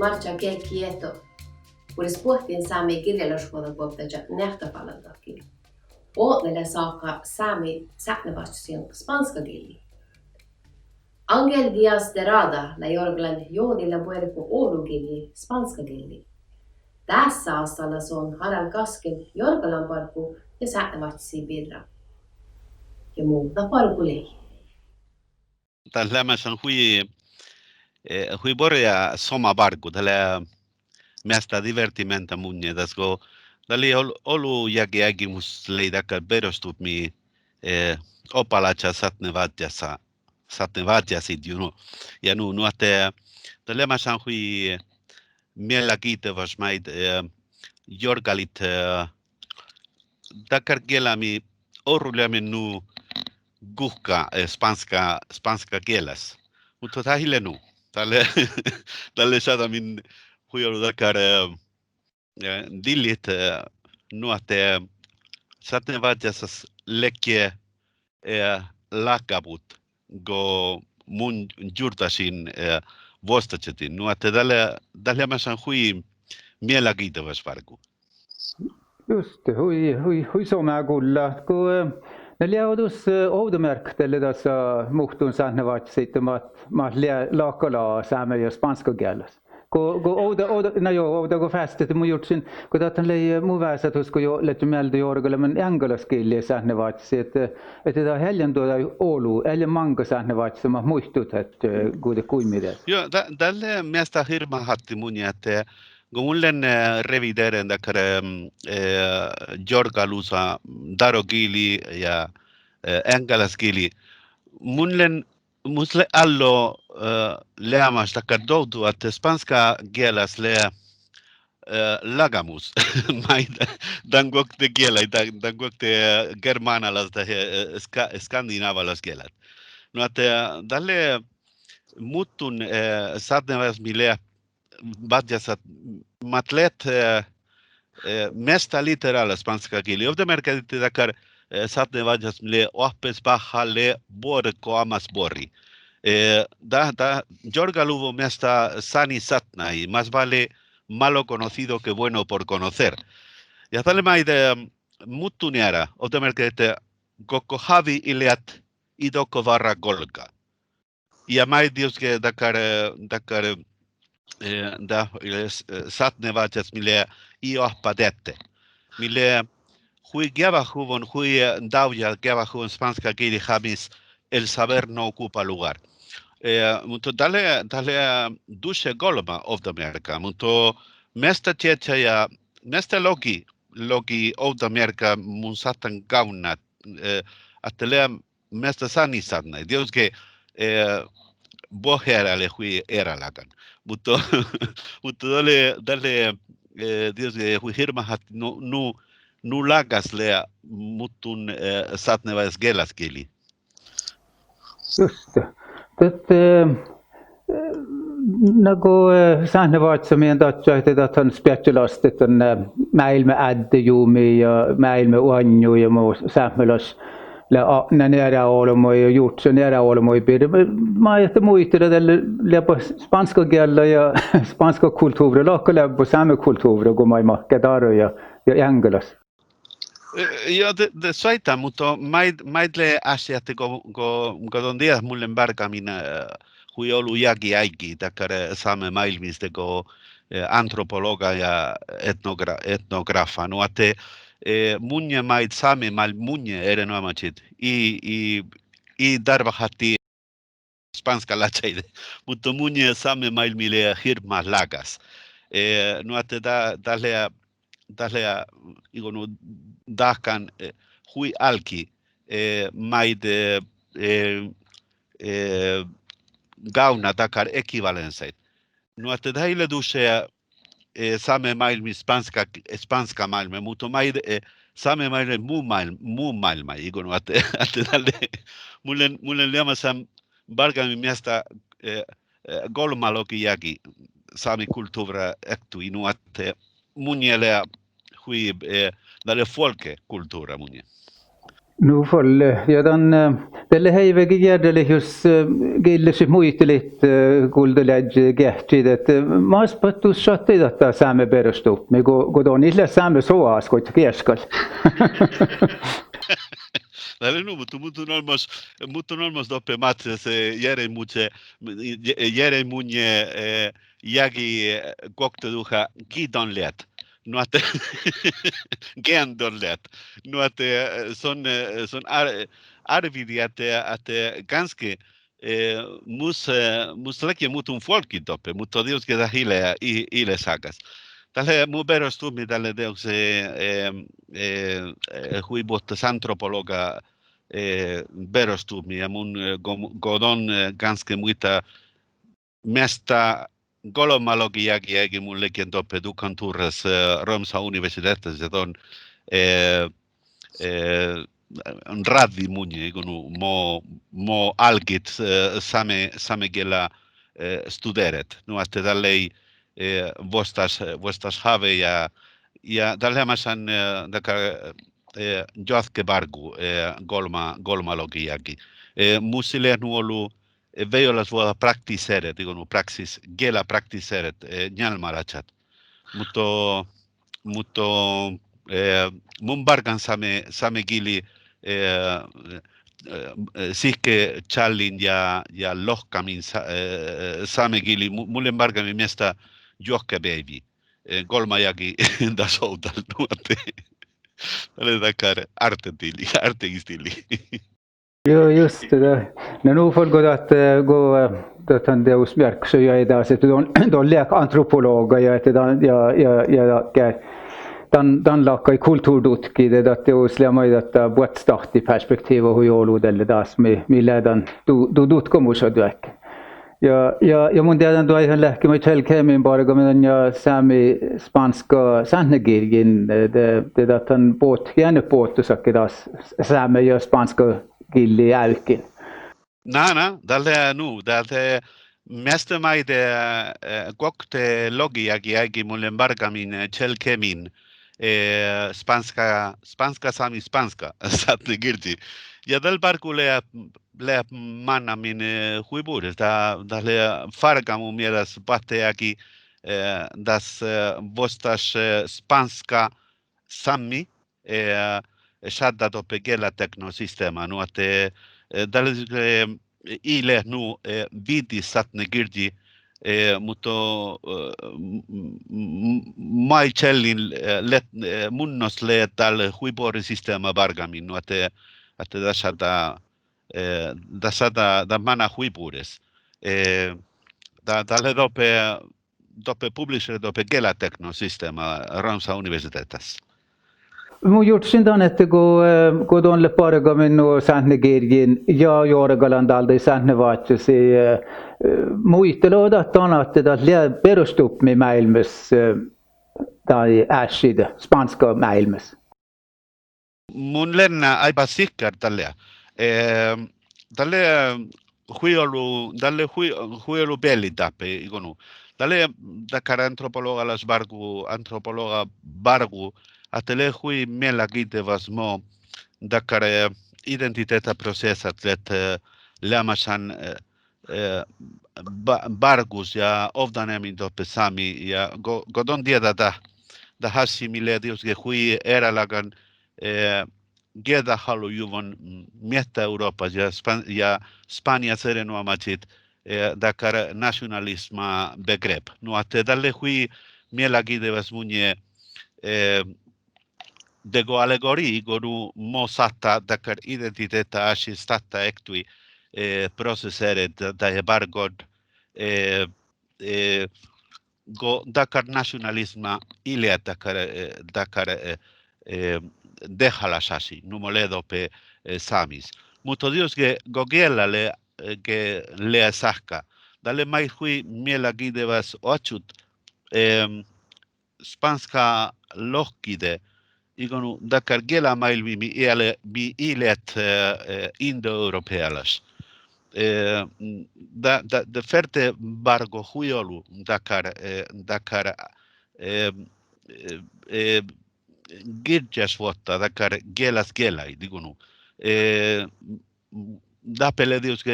marcha quieto. Kuris pohtiin Sámi Girjjálašvuođaguovddáš nähtävallantakin. Ootnele saakka Sámi sátnevádjasiid spánskkagillii. Angel Díaz de Rada la jorgalan joodilla bargu oru-girjji spánskkagillii. Tässä aastalla on Harald Gaskin jorgalanbarggu ja sátnevádjasiid birra. Ja muuta bargu. Tällä on hui borja soma bargu, tällä mesta divertimenta munje, täsko tällä olu jägi mus leidakal perustut mi opalacha sátnevádjasiid juno. Ja nu että tällä on hui mielenkiintoista maid jorgalit takar kielami orulämi nu guhka spánskkagillis. Mutta tähille nu. Tälle saada min huijolu takar dillit nuote sátnevádjasas lekkie lakabut go mun juurtasin vuostacetin. Nuote tälle mä saan hui mielenkiintoista vargu. Just, hui somagulla, kun Neljäudus oudomärktele tässä muhtun sátnevádjasiid ma laakala saame ja spánskkagillis. Kun ouda fästet mu jutsin, kun tätä lei mu väsätus kun jo lähti mieltä jorgalan englanniskielinen sátnevádjasiid, että tämä helgen tuoda olu, eli manga sátnevádjasiid ma muistut, että kuimides. Joo, tälle mielestä hirma hatti mun, että kun mullen revideren dakar jorgalusa darogili ja englanniskieli musle allo leamas dakar doudu että spánskkagillis le lagamus maida dangokte kielä dangokte germanalasta skandinavalas kielet. No että tälle muttun sátnevádjasat matlet mesta literala spánskkagillii. Ofta merkitään dakar sátnevádjasat le oppes bahalle borko amas borri. Da jorgaluvo mesta sani sátnai, más vale malo conocido que bueno por conocer. Ja tälle maide muttuniara, ofta merkitään koko havi iliat idoko varra golga. Ja maidiuske dakar da sátnevádjasat mille iohpa dette. Mille hui giavahuvon hui dauja giavahuvon spánskkagillii jamis el saber no ocupa lugar. Mutta tälle duše golma ovdamerka, mutta mesta tietä ja mesta logi ovdamerka mun satan kauna, että mesta sani satnai. Diuske boheralle hui eralagan. Mutta tälle diuske hui hirmahat nu lagas le muttun sátnevájasgirjjiin. Just det. Nagu sátnevádjasiid että on spetsialist, että on máilbmái ja máilbmái ja muu säämelas nära olomoi ja jutsen nära olomoi birra. Ma jätte muistera tälle läpä spánskkagilla ja spánska kulttuuri, laakka läpä saame kulttuuri, kun mä makkedaru ja englannis. Ja det saita, mutta maidle asiat, kun on tiedä mullen bargamin hui olu jägi äigi, takar saame maailmista, kun antropologa ja etnografa. No, että munje maid saame mal munje erinomaisesti i darvahati spánskkalaceide, mutta munje saame maailmille hirma lagas. No, että tällä ikonu dahkan hui alki maid gauna takar ekvivalenseit. No, että tällä duše saame maailmi spánska maailma, mutta maid saame maailma muu maailma, ikonu, että tälle mullen liamassa bargamin mielestä golmalogiakin saami kulttuura ektui, no, että munjelle hui dalle folke kulttuura munje. Nu full, ja tälle heiväkin järdelihus gillesi muitelit kuldeläj gehti, että maas pattus sattid, että saamme perustupmi, kun on ille saamme soas, kun keskal. Tällä nu, mutta on olmaz doppe matse se järe munje jägi kokteduha kiiton liet. Nuote gendollet. Nuote son arvidi att ganska mus läke mutun folki doppe, mutta dios que da hile sagas. Tälle mu perustumi tälle teokse huibuottas antropologa perustumi ja mun godon ganska muita mesta golomalogiakin eikä mun lekin doppe dukan turres Romsa universiteettas ja ton radvi munje kun mo algit Samegiella studeret. Nu että tällei vostas have ja tällä masan johtke bargu golmalogiakin. Musille nu ollut veijolasvuohta praktiseret, kun praksis gela praktiseret njälmarachat. Mutta mun bargan Sámegiellii sihke challin ja lohkamin Sámegiellii mulle bargamin miestä johkepäivi golmajagi da soudal nuote. Tällä takar artegistili. Joo, just det. No nu folk att gå att det usmärks jag är där så då lek antropologer jag heter dan lakai kulturdutki det att det uslämma det bort start i perspektiv och hur jag lodelle das med dan du dutkomus advek. Ja mun tiedän tuo ihan lähki mit helkemin bargu men ja Sámi spanska sátnevádjasiid det att han båt gärna båt så att det Sámi ja spánskkagillii älkin. Na, dalle mästämäi de kokte logiagi ägi mulle bargamin helkemin spanska sami spanska sátnevádjasii. Ja dal bargu le manna min huibudes dalle fargamu mielas batteagi das vostas spanska Sámi shadda doppe gela teknosistema nu att dalle ile nu vidi Sámediggi mutta mai cellin munnos le dal huibori sistema bargamin nu att da sada da mana huibudes dalle doppe publisher doppe gela teknosistema Romsa universitetas. Mun gjort sindan että go don le pargamin och Sámediggiin ja jorgalan dalde sátnevádjasiid muistelo att det le perustupmi maailmas tai äsid spanska maailmas. Mun lenna aipa sikkar tälle. Tälle huiolu belli tappe ikonu. Tälle dakar antropologa bargu atele hui mela gitevas mo dakar identiteta processat let lämasan bargus ja ovdanemin doppe Sámi ja godon dieda da hassimile dios que hui era lagan jearahallá juvon miettä Euroopas ja Spanja serenoamacit dakar nationalisma begrepp. Nu att dalle hui mela gitevas munje dego allegori godu mo satta dakar identiteta ashi statta ektui processeret da bargod go dakar nationalisma ilia dakar dehalašasi numoledo pe samis. Mutta dios que gogiella le sahka dalle mai hui miela gidevas ochut spanska lohkide igonu dakar gela máilbmái mi ilet indo-europealas. Da ferte bargu huiolu dakar girjjálašvuohta dakar gelas gelai digunu Dapele dius que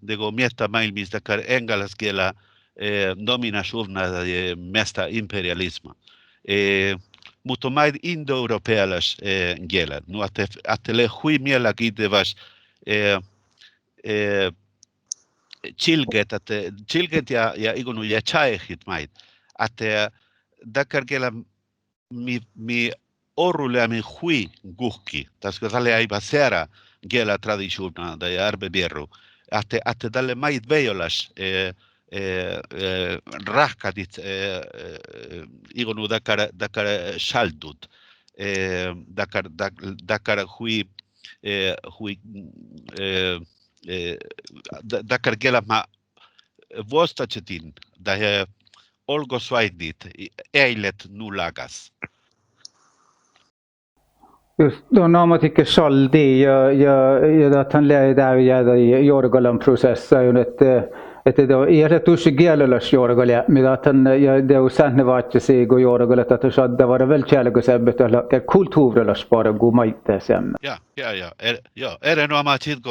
dego mietta maailmista kar englanninkielellä dominationen mesta imperialisma. Mutta maid indo-europealais kielen. Nu att le hui mielenkiintoista chilget ja igonu ja chaehit maid. Että dakar kielä mi orulle mi hui guhki. Tasko tälle aiba sera kielä traditiona da arbe birru. Että tälle maid veiolas rahkadit igonu dakar shaldut. Dakar hui dakar kielä ma vuostachetin da olgo svaidit eilet nulagas. Just då när man tycker sjaldi att han lär där i jorgalan processa ju että då är det girjjálašvuohta jorgalan mitä han det är sátnevádjasiid jorgalan että shadda var väl kärlekssäbbet eller kulturellas bargu maite sen. Ja, erinomaisesti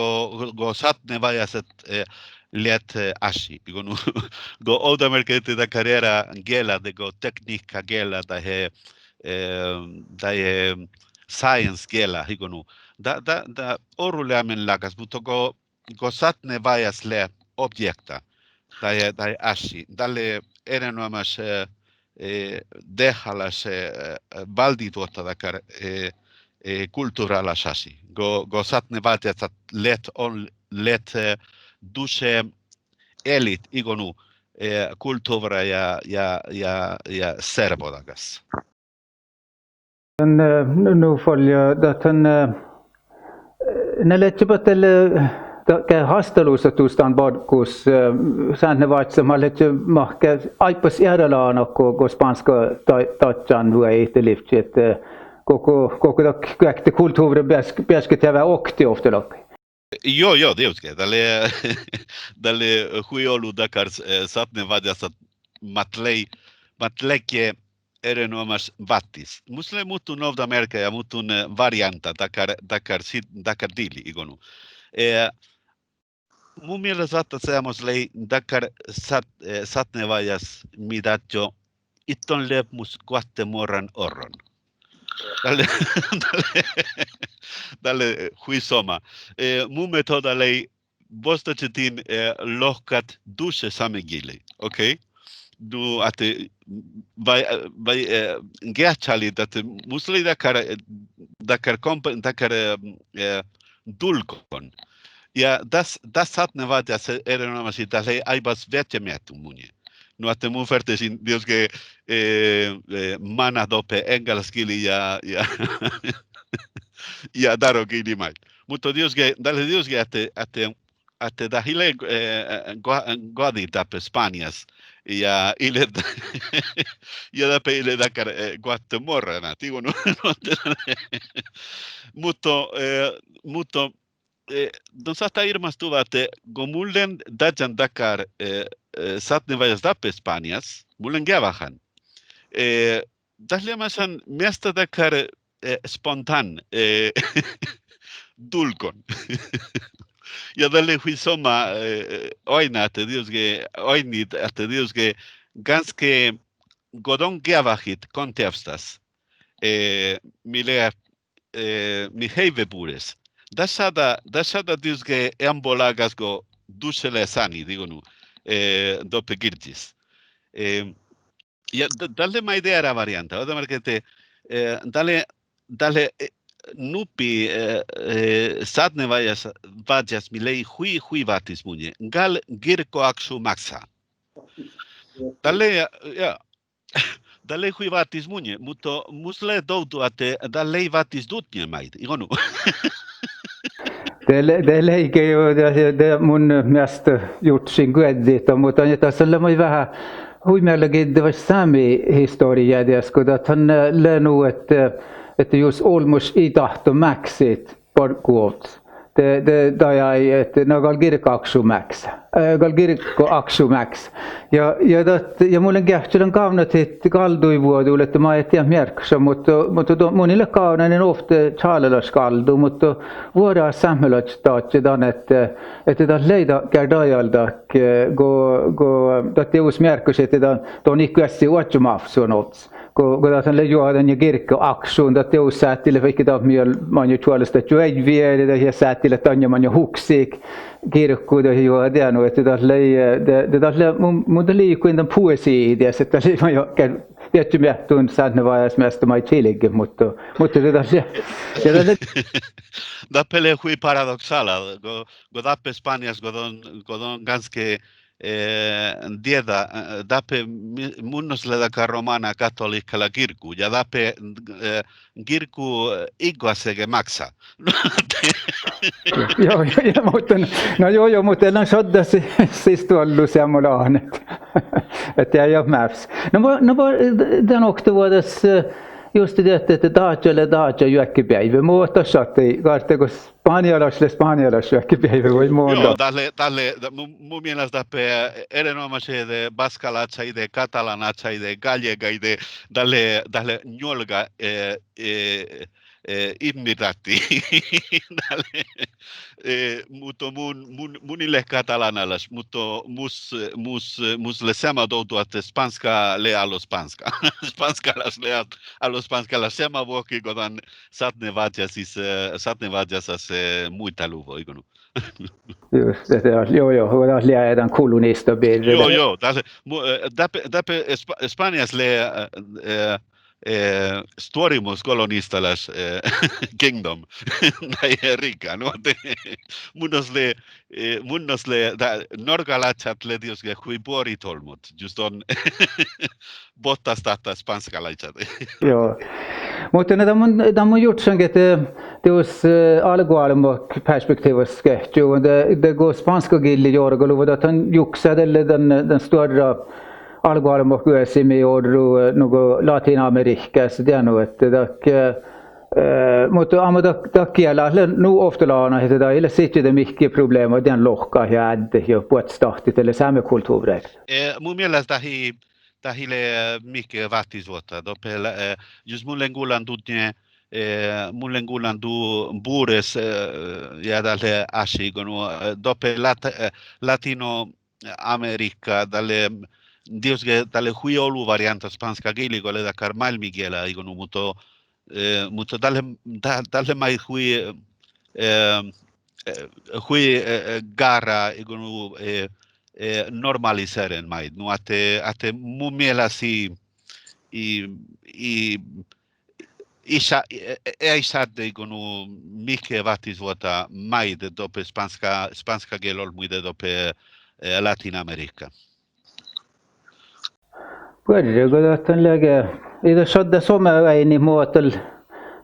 go sátnevádjasat let ashi go odamerkete da carrera gela de go tekniikka gela da science gela higonu da oruleamen lagas mutta go sátnevádjasle objekta da ashi dalle erinomaisesti dehalas valdituotta da kulttuuralas ashi go sátnevádjasat let duše elit igonu kulttuura ja servodagas. Nu följer att han när lätte på till hasteluusatustaan bargus sátnevádjasat malette mahke aipas jearahallá ko spánska tatjan voi telifti että koko kaikki kulttuuri pääsketävä okti oftelok. Jo, tietysti. Dalle huiolu dakar sátnevádjasat matleke erinomas vattis. Musle muuttuu novda merkä ja muuttuu varianta dakar dili igonu. Mun mielestä saattaa sellaiselle dakar sátnevádjas midatjo itton lepmus Guatemoran orron. Dalle huisoma. Mun metoda lei vostachetin lohkat duše Sámegiellii, okei? Du att vai gertjali dat musli dakar dulkon. Ja das sátnevádjasat erinomaisesti tälle aibas vetjämiettu munje. No att mun färtesin Dios que mana dope englanninkieli ja darogili mai. Mutta Dios que että da hile godi tape Espanjas ja ile ja tape ile dakar Guatemorana tigo no mutta don saattaa ilmastua että kun mullen dajan dakar sátnevádjas tape Espanjas mullen gävahan tällä masan mesta dakar spontan dulkon. Ja tälle huisoma aina että Dios que ganska godon gävahit kontefstas mi heivepures. Tässä Dios que embolagas go dušele sani digonu dope girjis. Ja tälle ma idea era varianta. Oda markete dalle nupi sátnevádjas milei hui vatis munje. Gal girkoaksu maksa. Dalle hui vatis munje, mutta musle doutu että dalle vatis dutnje maid. Igonu. Det lägger ju det mun mielestä jutsin kuedita, mutta tässä on vähän huimellakin det var Sámi historia että han lär nog että just almost i tahto maxit barguovt. da jäi, että no galgirkko aksumäks. Ja mulle kähtelen kaunat, että kaldui vuodulle, että mä et tiedä merksa, mutta monille kaunainen ofta tjaalelas kaldu, mutta vuodaa samhällötstaatsedan, että tämän leida kärdajaldak, kun teus merkkus, että ton ikkuästi uotjumafsunots. Kun tämän lejuadan ja kirkko aksuun, että teus säättille, vaikka man ju tuolesta juedviede ja säättille tanjaman ja huksik kirkko ja juodan, että tälle muuta liikuinnan poesiideas, että se man jo tietty miettuun sátnevájasmesta mai tiligge, mutta tälle Dappele hui paradoxala, go dappe Spanias godon ganske dieda dape munnosle daka romana katolikkala kirkku ja dape kirkku iguasege maksa. Joo, mutta en sodda siis tuollu semmoinen, että ei ole mäps. No tämän oktavuodessa just det että daatja juokkipäivä. Muuta saattoi kaarta, kun spanjalaisle juokkipäivä voi muuta. Joo, tälle mun mielestä erinomaisesti baskalatsaide, katalanatsaide, gallegaide, tälle njolga immiratti. Mutta munille katalanas, mutta musle sama doutu, että spanska le allo spanska. Spanskalas le allo spanskalas sama vuokki, kodan sátnevádjasat muita luvo, eikö nu? Just det, joo, voidaan liädän kolonista bilder. Joo, täpe Espanjas le storimus kolonistalas kingdom näin rikka, no munnosle norgalatsat le diosge hui buoritolmut, just on bottastahta spanskalaitsat. Joo. Mutta tämä on juttukin, että tuossa alkualemmak perspektiivassa kehtyy, det går spánskkagillii jorgalan, että han juxade den stora alkualemmak yösimi oru något Latinamerikassa, det är nog että mutta kielä nu ofta laana että det är sitter det mycket problem och den lohka här ja puolestaan eller samekulttuureek. Mun mielestä tahille mycket vattisvuotta doppel just mullen kuulan buores ja tälle asigono doppel latino Amerikka tälle diosge tälle huiolu varianta spánskkagillii kolle dakar máilbmái igonu mutta tälle mai hui gara igonu normaliseren mai no ate mun mielestäsi ei saada igonu mikä vattisvuota maide dope spánskkagillii muide dope Latin-Amerikka. Kyllä, että on läge. Ida sodda somaväini muotel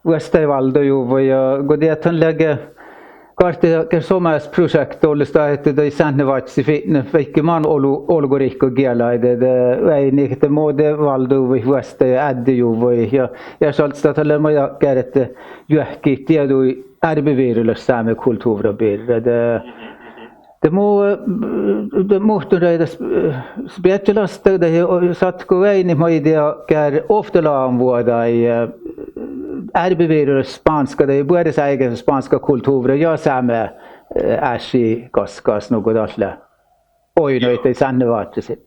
Västervaldo juvo ja kun det on läge kartti somas projekt ollista että det sátnevádjasiid vaikka man oru-girjji det väini että mode valdo vi Väster adde juvo ja salsta tällä mä kädet juhki tiedui arbevirilla samekulttuura birra det måste det specialast det satt gå vägen i idea kär ofta laanvuoda i arbevirilla spanska det både egen spanska kultur ja same äsi kaskas något alla oj no inte sátnevádjasiid.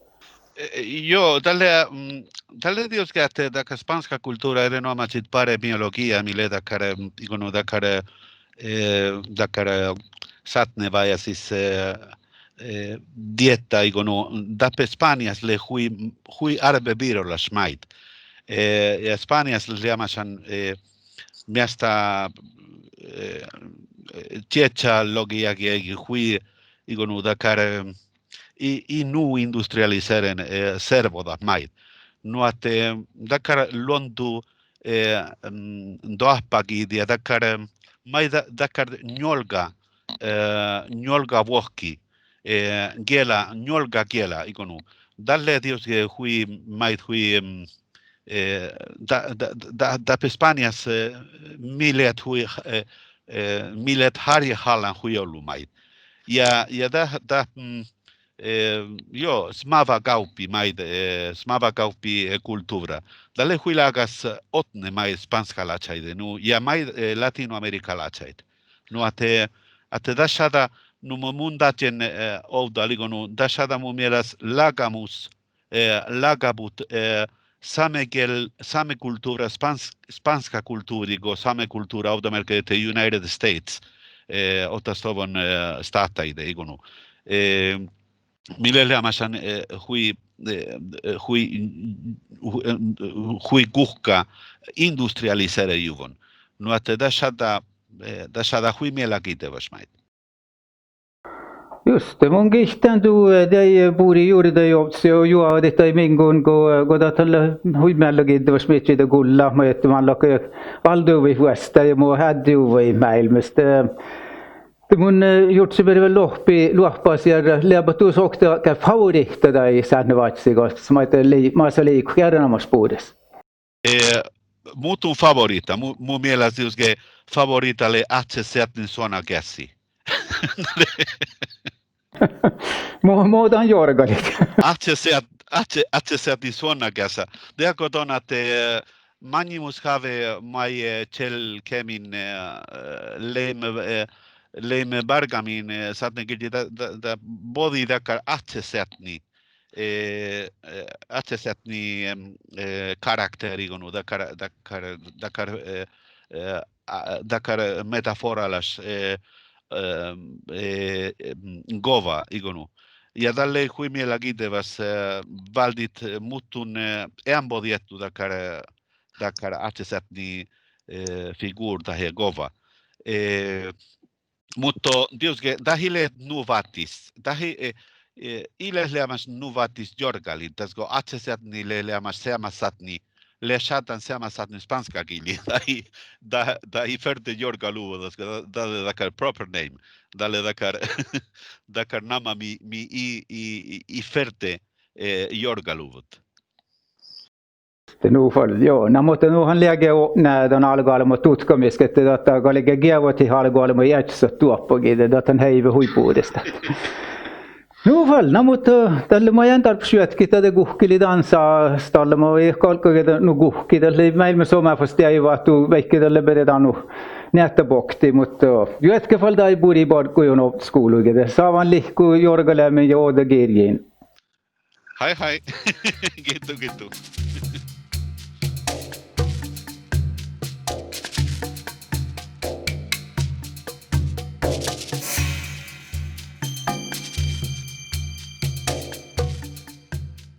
Joo, tälle diosge että daka spanska kulttuura erinomaisesti pare biologia mille dakar igonu dakar sátnevádjasiid dietta igonu dape Spanias le hui arbebirolas mait. Ja Spanias le llamasan miasta tietä logiakin hui igonu dakar nu industrialiseren servoda mait. Nuate dakar lontu doahpagid ja dakar njolga vuokki njolga igonu dalle diosge hui mait hui da Spanias milet hui millet Girjjálašvuohta huijollumaid. Ja tämä smavakauppi kulttuura. Tälle huilakas otne mai spanskalachaide, ja mai latinoamerikalachaid. Että tässä mun datjen oudaligonu, tässä mun mielestä lagabut samekulttuura, spanska kulttuuri, go samekulttuura oudamerkkeitä United States, otastovon staataide, igonu. Mille lämmäsän hui kuhka industrialisere juvon. No että tässä hui mielenkiintoista maita. Just det, mun kihtan det bori juuri det jobbs och juo det i mingun go tällä huimellekin smitsii det gulla mä että man lokka aldo vi vasta ja mo hadu vi maailmasta. Mun jutsi bervel lohpas ja läbatus okta ka favorita dai sátnevádjasiid, mä että maassa liikku järjenamas puudes. Mutun favorita, mun mielestä juske favoritalle atsesetnin suona käsi. Muutan jorgalit. Atsesetnin suona käsä. Det koton att manimus have mai chel kemin leime bargamin Sámegiella da body dakar atsesetni karakteri gonu dakar metaforalas gova igonu. Ja tälle hui mielenkiintoivas valdit muttun embodiettu dakar atsesetni figur tahe gova. Mutta tietysti tähille nuvatis, ilesleämäs nuvatis jorgalin, täsko atsesetni leämäs seamasatni, leäsatan seamasatni spánskkagillii, tai färde jorgaluvo, tälle dakar proper name, tälle dakar nama mi i färde jorgaluvot. Joo, no mutta nuuhan liäge nähdään alkualema tutkamiska, että kallige gievoti alkualema jätsä tuoppakin, että heive huipuudesta. No mutta tälle mä jään tarpsyötkin tätä kuhkili dansaa, tälle mä ei kalkkakin no kuhki, tälle meillä somafasti ei vaatu veikki tälle bedetään nättäbokti, mutta jätkä falda ei buri bargu jo något skoluget, saavan lihku jorgalan ja oru-girjjiin. Hai, gitu.